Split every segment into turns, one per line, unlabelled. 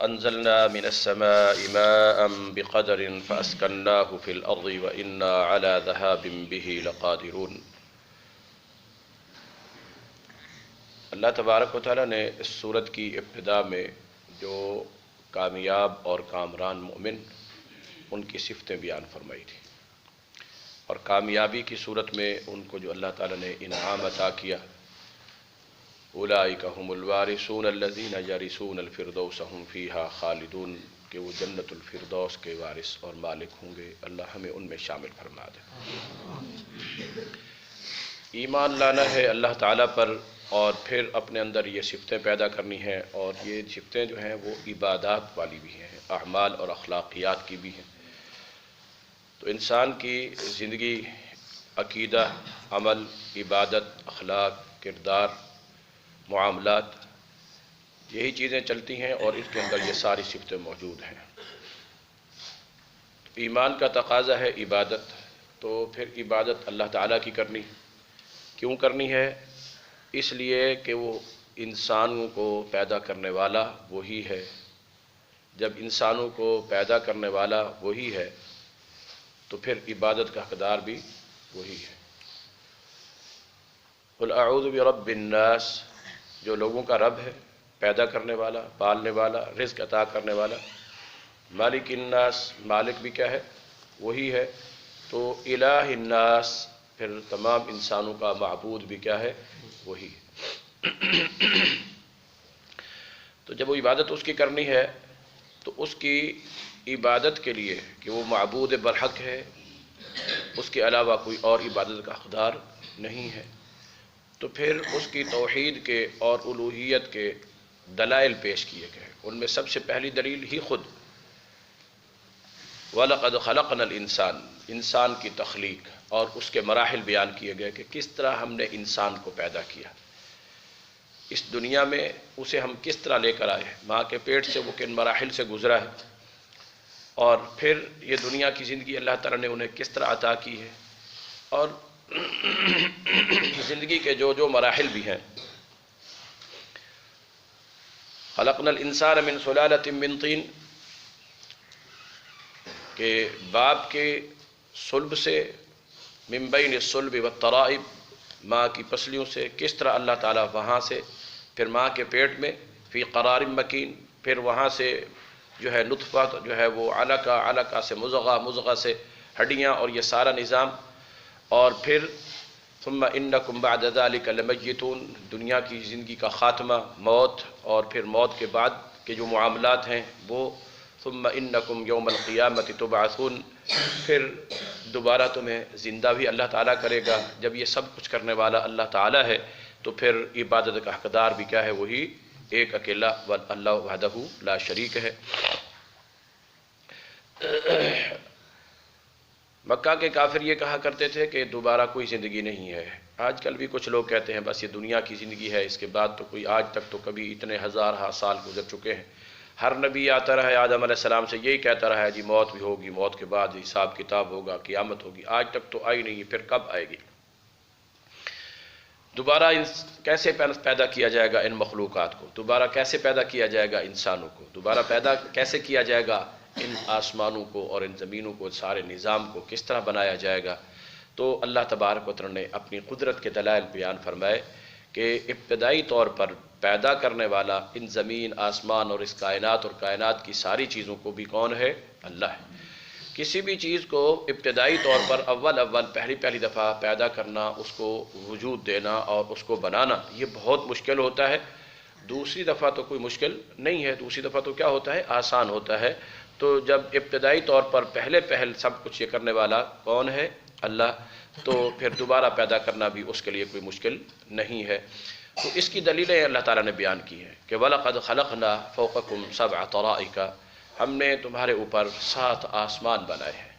انزلنا من السماء ماء بقدر فاسكناه في الارض وانا على ذهاب به لقادرون۔ اللہ تبارک و تعالیٰ نے اس سورت کی ابتدا میں جو کامیاب اور کامران مومن ان کی صفتیں بیان فرمائی تھی، اور کامیابی کی صورت میں ان کو جو اللہ تعالیٰ نے انعام عطا کیا، اولئک هم الوارثون الذین یرثون الفردوس هم فیہا خالدون، کہ وہ جنت الفردوس کے وارث اور مالک ہوں گے۔ اللہ ہمیں ان میں شامل فرما دے۔ ایمان لانا ہے اللہ تعالیٰ پر، اور پھر اپنے اندر یہ صفتیں پیدا کرنی ہیں، اور یہ صفتیں جو ہیں وہ عبادات والی بھی ہیں، اعمال اور اخلاقیات کی بھی ہیں۔ تو انسان کی زندگی عقیدہ، عمل، عبادت، اخلاق، کردار، معاملات، یہی چیزیں چلتی ہیں، اور اس کے اندر یہ ساری صفتیں موجود ہیں۔ ایمان کا تقاضا ہے عبادت، تو پھر عبادت اللہ تعالیٰ کی کرنی۔ کیوں کرنی ہے؟ اس لیے کہ وہ انسانوں کو پیدا کرنے والا وہی ہے۔ جب انسانوں کو پیدا کرنے والا وہی ہے تو پھر عبادت کا حقدار بھی وہی ہے۔ قل اعوذ برب الناس، جو لوگوں کا رب ہے، پیدا کرنے والا، پالنے والا، رزق عطا کرنے والا۔ مالک الناس، مالک بھی کیا ہے؟ وہی ہے۔ تو الہ الناس، پھر تمام انسانوں کا معبود بھی کیا ہے؟ وہی ہے۔ تو جب وہ عبادت اس کی کرنی ہے تو اس کی عبادت کے لیے کہ وہ معبود برحق ہے، اس کے علاوہ کوئی اور عبادت کا حقدار نہیں ہے، تو پھر اس کی توحید کے اور الوہیت کے دلائل پیش کیے گئے۔ ان میں سب سے پہلی دلیل ہی خود وَلَقَدْ خَلَقْنَا الْإِنسَانَ، انسان کی تخلیق اور اس کے مراحل بیان کیے گئے کہ کس طرح ہم نے انسان کو پیدا کیا، اس دنیا میں اسے ہم کس طرح لے کر آئے، ماں کے پیٹ سے وہ کن مراحل سے گزرا ہے، اور پھر یہ دنیا کی زندگی اللہ تعالیٰ نے انہیں کس طرح عطا کی ہے، اور زندگی کے جو جو مراحل بھی ہیں۔ خلقنا الانسان من سلالۃ من طین، کہ باپ کے صلب سے، من بین الصلب والترائب، ماں کی پسلیوں سے کس طرح اللہ تعالیٰ وہاں سے، پھر ماں کے پیٹ میں فی قرار مکین، پھر وہاں سے جو ہے نطفہ جو ہے وہ علقہ، علقہ سے مضغہ، مضغہ سے ہڈیاں، اور یہ سارا نظام، اور پھر ثم انکم بعد ذلک لمیتون، دنیا کی زندگی کا خاتمہ، موت، اور پھر موت کے بعد کے جو معاملات ہیں وہ ثم انکم یوم القیامۃ تبعثون، پھر دوبارہ تمہیں زندہ بھی اللہ تعالیٰ کرے گا۔ جب یہ سب کچھ کرنے والا اللہ تعالیٰ ہے تو پھر عبادت کا حقدار بھی کیا ہے؟ وہی ایک اکیلا، اللہ وحدہ لا شریک ہے۔ مکہ کے کافر یہ کہا کرتے تھے کہ دوبارہ کوئی زندگی نہیں ہے۔ آج کل بھی کچھ لوگ کہتے ہیں بس یہ دنیا کی زندگی ہے، اس کے بعد تو کوئی، آج تک تو کبھی اتنے ہزار سال گزر چکے ہیں، ہر نبی آتا رہا ہے آدم علیہ السلام سے یہی کہتا رہا ہے جی موت بھی ہوگی، موت کے بعد حساب کتاب ہوگا، قیامت ہوگی، آج تک تو آئی نہیں، پھر کب آئے گی؟ دوبارہ کیسے پیدا کیا جائے گا ان مخلوقات کو؟ دوبارہ کیسے پیدا کیا جائے گا انسانوں کو؟ دوبارہ پیدا کیسے کیا جائے گا ان آسمانوں کو اور ان زمینوں کو، سارے نظام کو کس طرح بنایا جائے گا؟ تو اللہ تبارک و تعالی نے اپنی قدرت کے دلائل بیان فرمائے کہ ابتدائی طور پر پیدا کرنے والا ان زمین، آسمان اور اس کائنات اور کائنات کی ساری چیزوں کو بھی کون ہے؟ اللہ ہے۔ کسی بھی چیز کو ابتدائی طور پر پہلی دفعہ پیدا کرنا، اس کو وجود دینا اور اس کو بنانا، یہ بہت مشکل ہوتا ہے۔ دوسری دفعہ تو کوئی مشکل نہیں ہے، دوسری دفعہ تو کیا ہوتا ہے؟ آسان ہوتا ہے۔ تو جب ابتدائی طور پر پہل سب کچھ یہ کرنے والا کون ہے؟ اللہ، تو پھر دوبارہ پیدا کرنا بھی اس کے لیے کوئی مشکل نہیں ہے۔ تو اس کی دلیلیں اللہ تعالیٰ نے بیان کی ہیں کہ وَلَقَدْ خَلَقْنَا فَوْقَكُمْ سَبْعَ طَرَائِقَ، ہم نے تمہارے اوپر 7 آسمان بنائے ہیں۔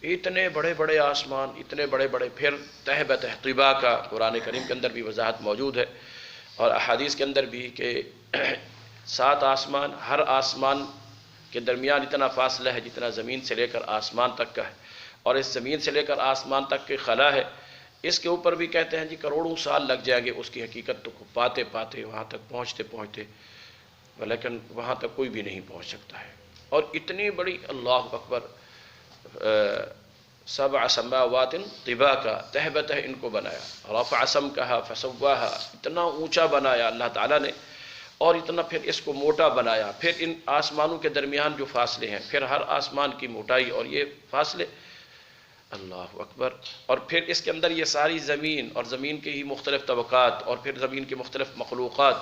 اتنے بڑے بڑے آسمان، اتنے بڑے بڑے، پھر تہ بتہ طبا کا قرآن کریم کے اندر بھی وضاحت موجود ہے، اور احادیث کے اندر بھی کہ 7 آسمان، ہر آسمان کے درمیان اتنا فاصلہ ہے جتنا زمین سے لے کر آسمان تک کا ہے، اور اس زمین سے لے کر آسمان تک کے خلا ہے، اس کے اوپر بھی کہتے ہیں جی کروڑوں سال لگ جائیں گے اس کی حقیقت تو پاتے پاتے وہاں تک پہنچتے پہنچتے۔ لیکن وہاں تک کوئی بھی نہیں پہنچ سکتا ہے۔ اور اتنی بڑی، اللہ اکبر، سبع سماوات طباقا، تہ بتہ ان کو بنایا، رفع سمکہا فسواہا، اتنا اونچا بنایا اللہ تعالیٰ نے، اور اتنا پھر اس کو موٹا بنایا، پھر ان آسمانوں کے درمیان جو فاصلے ہیں، پھر ہر آسمان کی موٹائی اور یہ فاصلے، اللہ اکبر، اور پھر اس کے اندر یہ ساری زمین اور زمین کے ہی مختلف طبقات اور پھر زمین کی مختلف مخلوقات،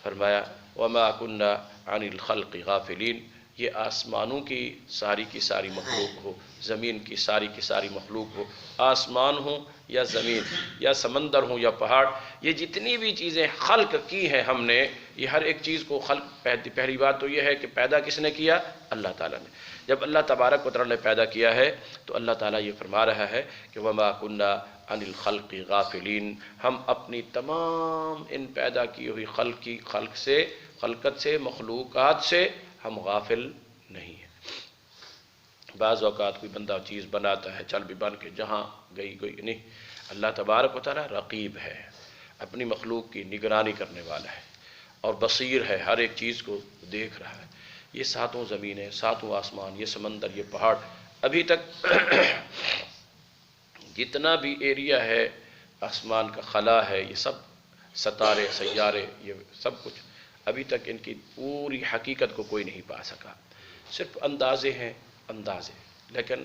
فرمایا وما كنا عن الخلق غافلین، یہ آسمانوں کی ساری مخلوق ہو، زمین کی ساری مخلوق ہو، آسمان ہو یا زمین یا سمندر ہو یا پہاڑ، یہ جتنی بھی چیزیں خلق کی ہیں ہم نے، یہ ہر ایک چیز کو خلق، پہلی بات تو یہ ہے کہ پیدا کس نے کیا؟ اللہ تعالیٰ نے۔ جب اللہ تبارک و تعالیٰ نے پیدا کیا ہے تو اللہ تعالیٰ یہ فرما رہا ہے کہ وما كنا عن الخلق غافلین، ہم اپنی تمام ان پیدا کی ہوئی خلقت سے، مخلوقات سے ہم غافل نہیں ہیں۔ بعض اوقات کوئی بندہ چیز بناتا ہے، چل بھی بن کے جہاں گئی نہیں، اللہ تبارک و تعالیٰ رقیب ہے، اپنی مخلوق کی نگرانی کرنے والا ہے اور بصیر ہے، ہر ایک چیز کو دیکھ رہا ہے۔ یہ ساتوں زمینیں، ساتوں آسمان، یہ سمندر، یہ پہاڑ، ابھی تک جتنا بھی ایریا ہے آسمان کا خلا ہے، یہ سب ستارے، سیارے، یہ سب کچھ ابھی تک ان کی پوری حقیقت کو کوئی نہیں پا سکا، صرف اندازے ہیں، اندازے، لیکن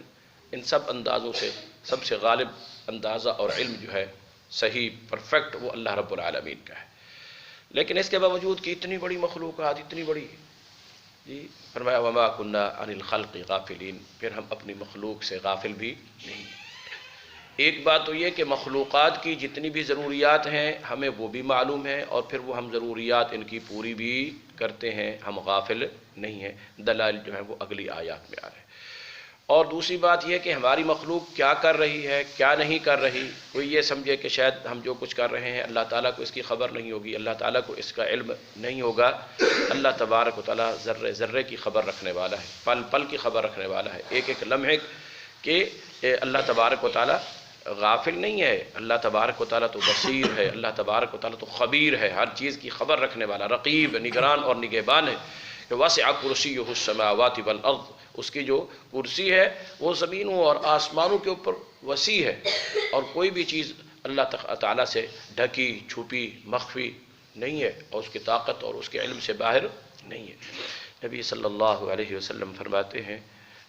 ان سب اندازوں سے سب سے غالب اندازہ اور علم جو ہے صحیح پرفیکٹ، وہ اللہ رب العالمین کا ہے۔ لیکن اس کے باوجود کہ اتنی بڑی مخلوقات، اتنی بڑی، جی فرمایا وما كنا عن الخلق غافلین، پھر ہم اپنی مخلوق سے غافل بھی نہیں۔ ایک بات تو یہ کہ مخلوقات کی جتنی بھی ضروریات ہیں ہمیں وہ بھی معلوم ہے، اور پھر وہ ہم ضروریات ان کی پوری بھی کرتے ہیں، ہم غافل نہیں ہیں۔ دلائل جو ہیں وہ اگلی آیات میں آ رہے ہیں۔ اور دوسری بات یہ کہ ہماری مخلوق کیا کر رہی ہے، کیا نہیں کر رہی، کوئی یہ سمجھے کہ شاید ہم جو کچھ کر رہے ہیں اللہ تعالیٰ کو اس کی خبر نہیں ہوگی، اللہ تعالیٰ کو اس کا علم نہیں ہوگا۔ اللہ تبارک و تعالیٰ ذرے ذرے کی خبر رکھنے والا ہے، پل پل کی خبر رکھنے والا ہے، ایک ایک لمحے کہ اللہ تبارک و تعالیٰ غافل نہیں ہے۔ اللہ تبارک و تعالیٰ تو بصیر ہے، اللہ تبارک و تعالیٰ تو خبیر ہے، ہر چیز کی خبر رکھنے والا، رقیب، نگران اور نگہبان ہے۔ کہ وسع کرسیہ السماوات والارض، اس کی جو کرسی ہے وہ زمینوں اور آسمانوں کے اوپر وسیع ہے، اور کوئی بھی چیز اللہ تعالیٰ سے ڈھکی، چھپی، مخفی نہیں ہے، اور اس کی طاقت اور اس کے علم سے باہر نہیں ہے۔ نبی صلی اللہ علیہ وسلم فرماتے ہیں،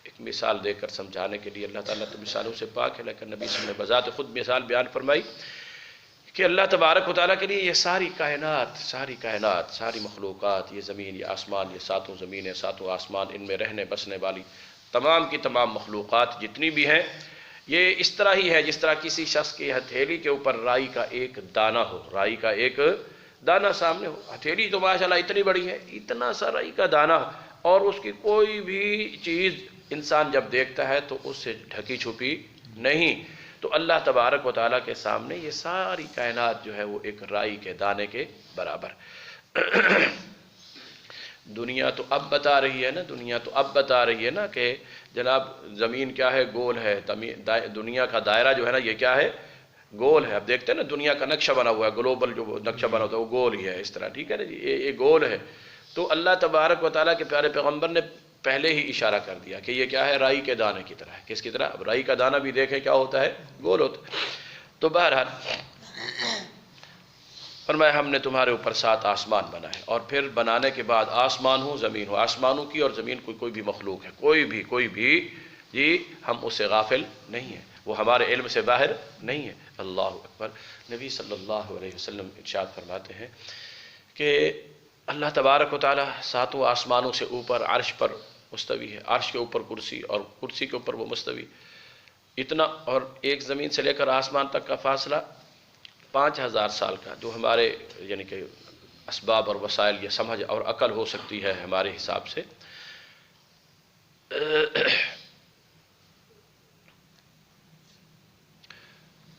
ایک مثال دے کر سمجھانے کے لیے، اللہ تعالیٰ تو مثالوں سے پاک ہے، لیکن نبی صلی اللہ علیہ وسلم نے بذات خود مثال بیان فرمائی کہ اللہ تبارک و تعالیٰ کے لیے یہ ساری کائنات، ساری مخلوقات، یہ زمین، یہ آسمان، یہ ساتوں زمینیں، ساتوں آسمان، ان میں رہنے بسنے والی تمام کی تمام مخلوقات جتنی بھی ہیں، یہ اس طرح ہی ہے جس طرح کسی شخص کی ہتھیلی کے اوپر رائی کا ایک دانہ ہو، رائی کا ایک دانہ سامنے ہو۔ ہتھیلی تو ماشاءاللہ اتنی بڑی ہے، اتنا سا رائی کا دانہ، اور اس کی کوئی بھی چیز انسان جب دیکھتا ہے تو اس سے ڈھکی چھپی نہیں۔ تو اللہ تبارک و تعالیٰ کے سامنے یہ ساری کائنات جو ہے وہ ایک رائی کے دانے کے برابر۔ دنیا تو اب بتا رہی ہے نا کہ جناب زمین کیا ہے؟ گول ہے، دنیا کا دائرہ جو ہے نا یہ کیا ہے؟ گول ہے۔ اب دیکھتے ہیں نا دنیا کا نقشہ بنا ہوا ہے، گلوبل جو نقشہ بنا ہوتا ہے وہ گول ہی ہے، اس طرح، ٹھیک ہے نا جی، یہ گول ہے۔ تو اللہ تبارک و تعالیٰ کے پیارے پیغمبر نے پہلے ہی اشارہ کر دیا کہ یہ کیا ہے؟ رائی کے دانے کی طرح ہے۔ کس کی طرح؟ اب رائی کا دانہ بھی دیکھیں کیا ہوتا ہے؟ گول ہوتا ہے۔ تو بہرحال فرمایا ہم نے تمہارے اوپر 7 آسمان بنائے، اور پھر بنانے کے بعد آسمان ہو، زمین ہو، آسمانوں کی اور زمین کوئی بھی مخلوق ہے، کوئی بھی جی ہم اس سے غافل نہیں ہیں، وہ ہمارے علم سے باہر نہیں ہے۔ اللہ اکبر۔ نبی صلی اللہ علیہ وسلم ارشاد فرماتے ہیں کہ اللہ تبارک و تعالیٰ 7 آسمانوں سے اوپر عرش پر مستوی ہے، عرش کے اوپر کرسی، اور کرسی کے اوپر وہ مستوی، اتنا، اور ایک زمین سے لے کر آسمان تک کا فاصلہ 5000 سال کا، جو ہمارے یعنی کہ اسباب اور وسائل یا سمجھ اور عقل ہو سکتی ہے ہمارے حساب سے۔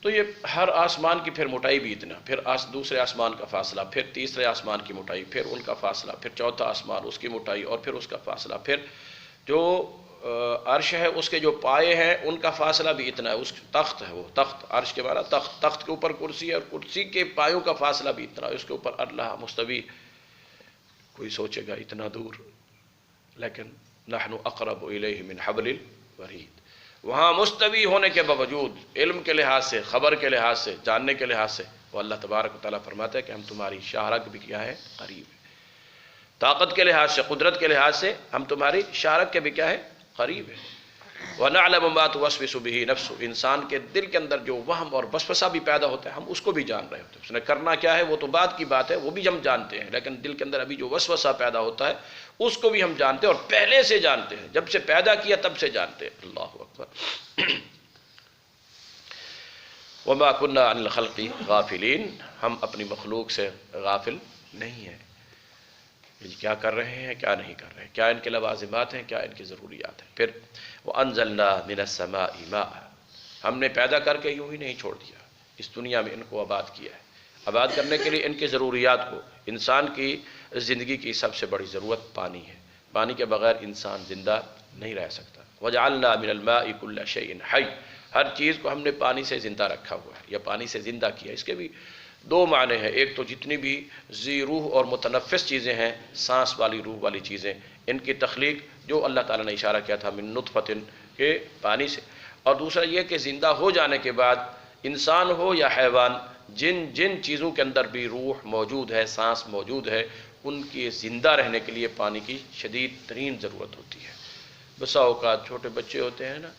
تو یہ ہر آسمان کی پھر موٹائی بھی اتنا، پھر دوسرے آسمان کا فاصلہ، پھر تیسرے آسمان کی موٹائی، پھر ان کا فاصلہ، پھر چوتھا آسمان اس کی موٹائی، اور پھر اس کا فاصلہ، پھر جو عرش ہے اس کے جو پائے ہیں ان کا فاصلہ بھی اتنا ہے، اس تخت ہے، وہ تخت، عرش کے معنی تخت، تخت کے اوپر کرسی ہے، اور کرسی کے پایوں کا فاصلہ بھی اتنا ہے، اس کے اوپر اللہ مستوی کوئی سوچے گا اتنا دور، لیکن نحن اقرب الیہ من حبل الورید، وہاں مستوی ہونے کے باوجود علم کے لحاظ سے، خبر کے لحاظ سے، جاننے کے لحاظ سے، وہ اللہ تبارک و تعالیٰ فرماتا ہے کہ ہم تمہاری شاہرگ بھی کیا ہے، قریب ہے۔ طاقت کے لحاظ سے، قدرت کے لحاظ سے ہم تمہاری شاہرگ کے بھی کیا ہے، قریب ہے۔ وَنَعْلَمُ مَا تُوَسْوِسُ بِهِ نَفْسُ، انسان کے دل کے اندر جو وہم اور وسوسہ بھی پیدا ہوتا ہے ہم اس کو بھی جان رہے ہوتے ہیں، اس نے کرنا کیا ہے وہ تو بعد کی بات ہے، وہ بھی ہم جانتے ہیں، لیکن دل کے اندر ابھی جو وسوسہ پیدا ہوتا ہے اس کو بھی ہم جانتے ہیں، اور پہلے سے جانتے ہیں، جب سے پیدا کیا تب سے جانتے ہیں۔ اللہ اکبر۔ وَمَا كُنَّا عَنِ الْخَلْقِ غَافِلِينَ، ہم اپنی مخلوق سے غافل نہیں ہیں، یہ کیا کر رہے ہیں کیا نہیں کر رہے ہیں، کیا ان کے لوازمات ہیں، کیا ان کی ضروریات ہیں۔ پھر وَأَنزَلْنَا مِنَ السَّمَاءِ مَاءً، ہم نے پیدا کر کے یوں ہی نہیں چھوڑ دیا، اس دنیا میں ان کو آباد کیا ہے۔ آباد کرنے کے لیے ان کی ضروریات کو، انسان کی زندگی کی سب سے بڑی ضرورت پانی ہے، پانی کے بغیر انسان زندہ نہیں رہ سکتا۔ وَجَعَلْنَا مِنَ الْمَاءِ كُلَّ شَيْءٍ حَيٍّ، ہر چیز کو ہم نے پانی سے زندہ رکھا ہوا ہے یا پانی سے زندہ کیا۔ اس کے بھی دو معنی ہیں، ایک تو جتنی بھی ذی روح اور متنفس چیزیں ہیں، سانس والی روح والی چیزیں، ان کی تخلیق جو اللہ تعالیٰ نے اشارہ کیا تھا من نطفۃ، کے پانی سے، اور دوسرا یہ کہ زندہ ہو جانے کے بعد انسان ہو یا حیوان، جن جن چیزوں کے اندر بھی روح موجود ہے، سانس موجود ہے، ان کی زندہ رہنے کے لیے پانی کی شدید ترین ضرورت ہوتی ہے۔ بسا اوقات چھوٹے بچے ہوتے ہیں نا،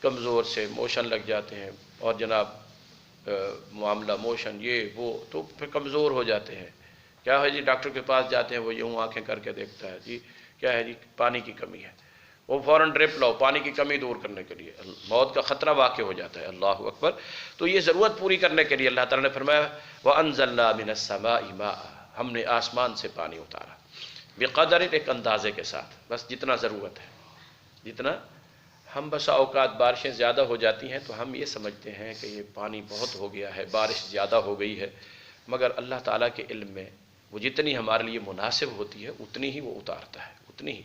کمزور سے موشن لگ جاتے ہیں، اور جناب معاملہ موشن یہ وہ تو پھر کمزور ہو جاتے ہیں، کیا ہے جی ڈاکٹر کے پاس جاتے ہیں، وہ یوں آنکھیں کر کے دیکھتا ہے، جی کیا ہے جی پانی کی کمی ہے، وہ فوراً ڈرپ لاؤ پانی کی کمی دور کرنے کے لیے، موت کا خطرہ واقع ہو جاتا ہے۔ اللہ اکبر۔ تو یہ ضرورت پوری کرنے کے لیے اللہ تعالیٰ نے فرمایا وَأَنزَلْنَا مِنَ السَّمَاءِ مَاءً، ہم نے آسمان سے پانی اتارا، بقدر، ایک اندازے کے ساتھ، بس جتنا ضرورت ہے، جتنا ہم بسا اوقات بارشیں زیادہ ہو جاتی ہیں تو ہم یہ سمجھتے ہیں کہ یہ پانی بہت ہو گیا ہے، بارش زیادہ ہو گئی ہے، مگر اللہ تعالیٰ کے علم میں وہ جتنی ہمارے لیے مناسب ہوتی ہے اتنی ہی وہ اتارتا ہے، اتنی ہی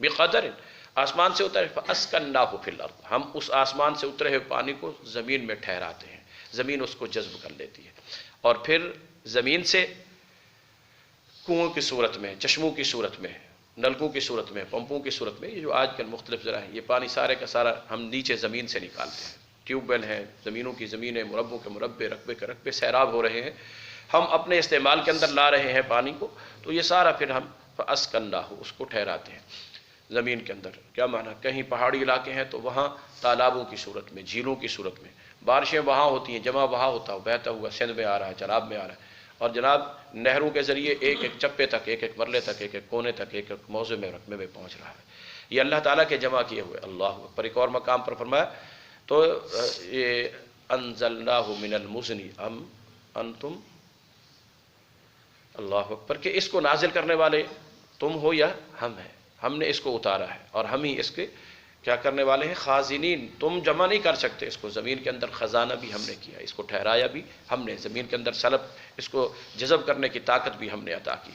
بقدر، آسمان سے اترے فَأَسْكَنَّاهُ فِي الْأَرْضِ، ہم اس آسمان سے اترے ہوئے پانی کو زمین میں ٹھہراتے ہیں، زمین اس کو جذب کر لیتی ہے، اور پھر زمین سے کنووں کی صورت میں، چشموں کی صورت میں، نلکوں کی صورت میں، پمپوں کی صورت میں، یہ جو آج کل مختلف ذرائع ہیں، یہ پانی سارے کا سارا ہم نیچے زمین سے نکالتے ہیں، ٹیوب ویل ہیں، زمینوں کی زمینیں، مربوں کے مربے، رقبے کے رقبے سیراب ہو رہے ہیں، ہم اپنے استعمال کے اندر لا رہے ہیں پانی کو، تو یہ سارا پھر ہم فَأَسْكَنَّاهُ اس کو ٹھہراتے ہیں زمین کے اندر۔ کیا معنی، کہیں پہاڑی علاقے ہیں تو وہاں تالابوں کی صورت میں، جھیلوں کی صورت میں، بارشیں وہاں ہوتی ہیں، جمع وہاں ہوتا ہے، بہتا ہوا سندھ میں آ رہا ہے، چناب میں آ رہا ہے، اور جناب نہروں کے ذریعے ایک ایک چپے تک، ایک ایک مرلے تک، ایک ایک کونے تک، ایک ایک موضع میں، رقبے میں پہنچ رہا ہے، یہ اللہ تعالیٰ کے جمع کیے ہوئے۔ اللہ پر ایک اور مقام پر فرمایا تو یہ انزلناہ من المزن ام انتم، اللہ اکبر، کہ اس کو نازل کرنے والے تم ہو یا ہم ہیں، ہم نے اس کو اتارا ہے اور ہم ہی اس کے کیا کرنے والے ہیں، خازنین، تم جمع نہیں کر سکتے اس کو، زمین کے اندر خزانہ بھی ہم نے کیا، اس کو ٹھہرایا بھی ہم نے، زمین کے اندر سلب اس کو جذب کرنے کی طاقت بھی ہم نے عطا کی،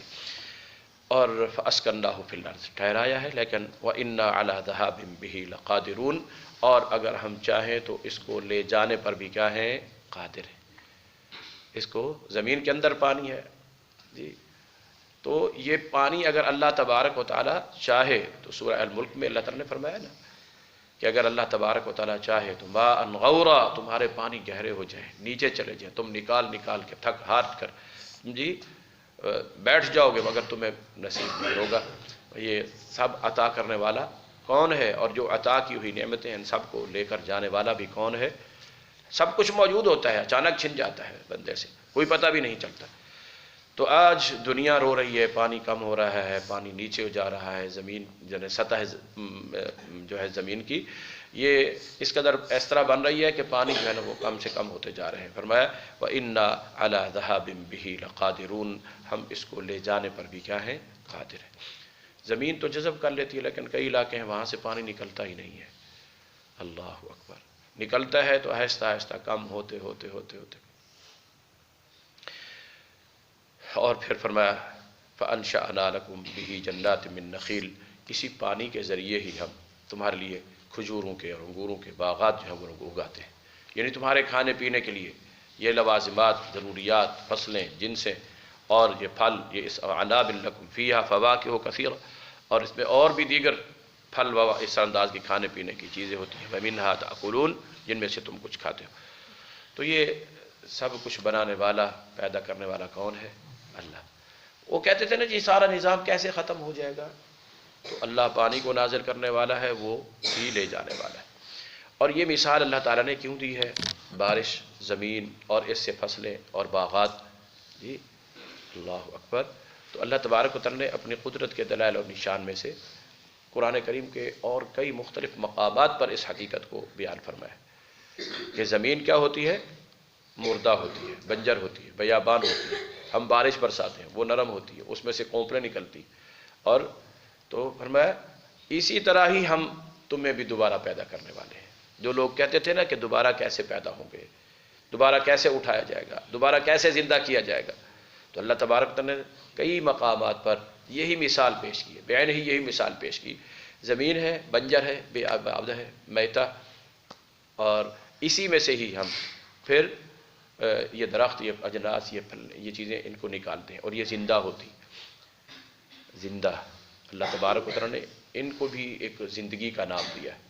اور فَأَسْكَنَّاهُ فِي الْأَرْضِ ٹھہرایا ہے، لیکن وَإِنَّا عَلَىٰ ذَهَابٍ بِهِ لَقَادِرُونَ، اور اگر ہم چاہیں تو اس کو لے جانے پر بھی کیا ہیں، قادر ہیں۔ اس کو زمین کے اندر پانی ہے جی، تو یہ پانی اگر اللہ تبارک و تعالیٰ چاہے تو سورہ الملک میں اللہ تعالیٰ نے فرمایا نا کہ اگر اللہ تبارک و تعالیٰ چاہے تو ماء غورا، تمہارے پانی گہرے ہو جائیں، نیچے چلے جائیں، تم نکال نکال کے تھک ہار کر جی بیٹھ جاؤ گے، مگر تمہیں نصیب نہیں ہوگا۔ یہ سب عطا کرنے والا کون ہے، اور جو عطا کی ہوئی نعمتیں ان سب کو لے کر جانے والا بھی کون ہے۔ سب کچھ موجود ہوتا ہے، اچانک چھن جاتا ہے بندے سے، کوئی پتہ بھی نہیں چلتا۔ تو آج دنیا رو رہی ہے، پانی کم ہو رہا ہے، پانی نیچے جا رہا ہے، زمین جو ہے سطح جو ہے زمین کی یہ اس قدر اس طرح بن رہی ہے کہ پانی جو ہے نا وہ کم سے کم ہوتے جا رہے ہیں۔ فرمایا وَإِنَّا عَلَىٰ ذَهَابٍ بِهِ لَقَادِرُونَ، ہم اس کو لے جانے پر بھی کیا ہے، قادر ہیں۔ زمین تو جذب کر لیتی ہے، لیکن کئی علاقے ہیں وہاں سے پانی نکلتا ہی نہیں ہے۔ اللہ اکبر، نکلتا ہے تو آہستہ آہستہ کم ہوتے ہوتے ہوتے ہوتے، اور پھر فرمایا فَأَنشَأْنَا لَكُمْ بِهِ جَنَّاتٍ مِّن نَخِيلٍ، اسی پانی کے ذریعے ہی ہم تمہارے لیے کھجوروں کے اور انگوروں کے باغات جو ہیں وہ اگاتے ہیں، یعنی تمہارے کھانے پینے کے لیے یہ لوازمات، ضروریات، فصلیں، جنسیں، اور یہ پھل یہ اس عناب لکم فیہا فواکہ کثیرہ، اور اس میں اور بھی دیگر پھل و اس انداز کی کھانے پینے کی چیزیں ہوتی ہیں، ومنہا تأکلون، جن میں سے تم کچھ کھاتے ہو۔ تو یہ سب کچھ بنانے والا، پیدا کرنے والا کون ہے؟ اللہ۔ وہ کہتے تھے نا جی سارا نظام کیسے ختم ہو جائے گا؟ تو اللہ پانی کو نازل کرنے والا ہے، وہ ہی لے جانے والا ہے۔ اور یہ مثال اللہ تعالیٰ نے کیوں دی ہے؟ بارش، زمین اور اس سے فصلیں اور باغات، جی اللہ اکبر۔ تو اللہ تبارک و تعالیٰ نے اپنی قدرت کے دلائل اور نشان میں سے قرآن کریم کے اور کئی مختلف مقامات پر اس حقیقت کو بیان فرمایا کہ زمین کیا ہوتی ہے؟ مردہ ہوتی ہے، بنجر ہوتی ہے، بیابان ہوتی ہے، ہم بارش برساتے ہیں وہ نرم ہوتی ہے، اس میں سے کونپلیں نکلتی، اور تو فرمایا اسی طرح ہی ہم تمہیں بھی دوبارہ پیدا کرنے والے ہیں۔ جو لوگ کہتے تھے نا کہ دوبارہ کیسے پیدا ہوں گے، دوبارہ کیسے اٹھایا جائے گا، دوبارہ کیسے زندہ کیا جائے گا، تو اللہ تبارک تعالیٰ نے کئی مقامات پر یہی مثال پیش کی ہے، بعین ہی یہی مثال پیش کی۔ زمین ہے، بنجر ہے، بے آباد ہے، میتہ، اور اسی میں سے ہی ہم پھر یہ درخت، یہ اجناس، یہ پھل، یہ چیزیں ان کو نکالتے ہیں اور یہ زندہ ہوتی، زندہ۔ اللہ تبارک و تعالیٰ نے ان کو بھی ایک زندگی کا نام دیا ہے۔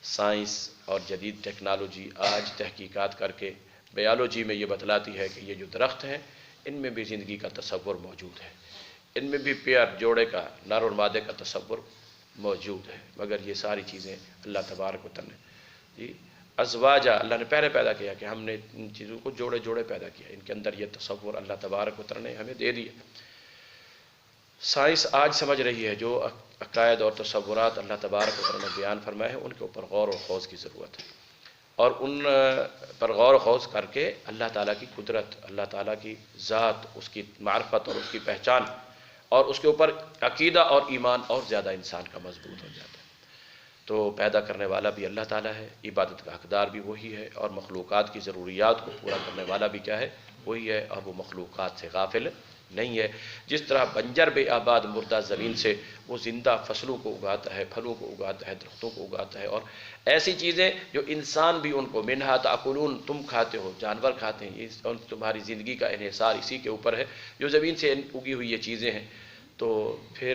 سائنس اور جدید ٹیکنالوجی آج تحقیقات کر کے بیالوجی میں یہ بتلاتی ہے کہ یہ جو درخت ہیں ان میں بھی زندگی کا تصور موجود ہے، ان میں بھی پیئر، جوڑے کا، نر اور مادے کا تصور موجود ہے، مگر یہ ساری چیزیں اللہ تبارک و تعالیٰ نے جی ازواجہ، اللہ نے پہلے پیدا کیا کہ ہم نے ان چیزوں کو جوڑے جوڑے پیدا کیا، ان کے اندر یہ تصور اللہ تبارک و تعالیٰ نے ہمیں دے دیا۔ سائنس آج سمجھ رہی ہے جو عقائد اور تصورات اللہ تبارک و تعالیٰ نے بیان فرمائے ہیں ان کے اوپر غور و خوض کی ضرورت ہے، اور ان پر غور و خوض کر کے اللہ تعالیٰ کی قدرت، اللہ تعالیٰ کی ذات، اس کی معرفت اور اس کی پہچان، اور اس کے اوپر عقیدہ اور ایمان اور زیادہ انسان کا مضبوط ہو جاتا ہے۔ تو پیدا کرنے والا بھی اللہ تعالیٰ ہے، عبادت کا حقدار بھی وہی ہے، اور مخلوقات کی ضروریات کو پورا کرنے والا بھی کیا ہے؟ وہی ہے، اور وہ مخلوقات سے غافل نہیں ہے۔ جس طرح بنجر بے آباد مردہ زمین سے وہ زندہ فصلوں کو اگاتا ہے، پھلوں کو اگاتا ہے، درختوں کو اگاتا ہے، اور ایسی چیزیں جو انسان بھی ان کو منہا تاکلون، تم کھاتے ہو، جانور کھاتے ہیں، یہ تمہاری زندگی کا انحصار اسی کے اوپر ہے، جو زمین سے اگی ہوئی یہ چیزیں ہیں۔ تو پھر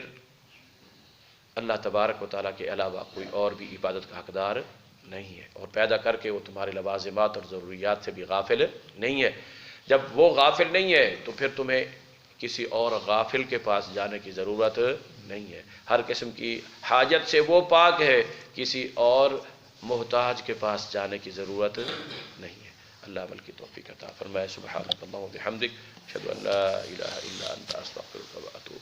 اللہ تبارک و تعالیٰ کے علاوہ کوئی اور بھی عبادت کا حقدار نہیں ہے، اور پیدا کر کے وہ تمہارے لوازمات اور ضروریات سے بھی غافل نہیں ہے۔ جب وہ غافل نہیں ہے تو پھر تمہیں کسی اور غافل کے پاس جانے کی ضرورت نہیں ہے، ہر قسم کی حاجت سے وہ پاک ہے، کسی اور محتاج کے پاس جانے کی ضرورت نہیں ہے۔ اللہ عمل کی توفیق عطا فرمائے۔ سبحانک اللہم و بحمدک، اشہد ان لا الہ الا انت، استغفرک و اتوب